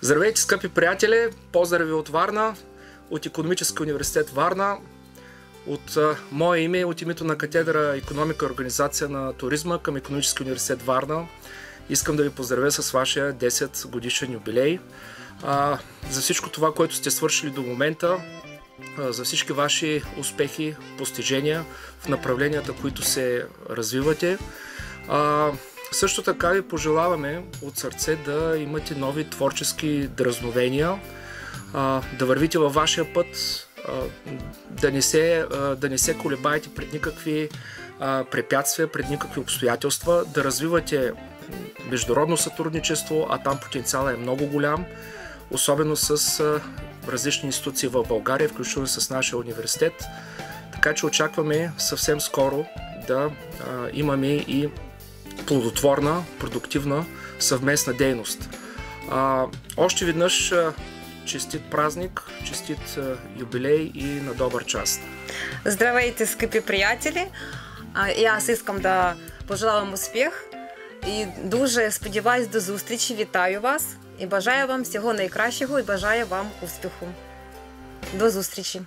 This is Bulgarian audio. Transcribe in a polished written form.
Здравейте, скъпи приятели! Поздрави от Варна, от Икономически университет Варна, от мое име, от името на катедра Икономика и организация на туризма към Икономически университет Варна. Искам да ви поздравя с вашия 10 годишен юбилей. За всичко това, което сте свършили до момента, за всички ваши успехи, постижения в направленията, които се развивате. Също така ви пожелаваме от сърце да имате нови творчески дръзновения, да вървите във вашия път, да не се колебаете пред никакви препятствия, пред никакви обстоятелства, да развивате международно сътрудничество, а там потенциалът е много голям, особено с различни институции в България, включително с нашия университет. Така че очакваме съвсем скоро да имаме и плодотворна, продуктивна съвместна дейност. Още веднъж честит празник, честит юбилей и на добър час! Здравейте, скъпи приятели! І аз искам да пожелавам успіх і дуже сподіваюсь до зустрічі. Вітаю вас і бажаю вам всього найкращого і бажаю вам успіху. До зустрічі!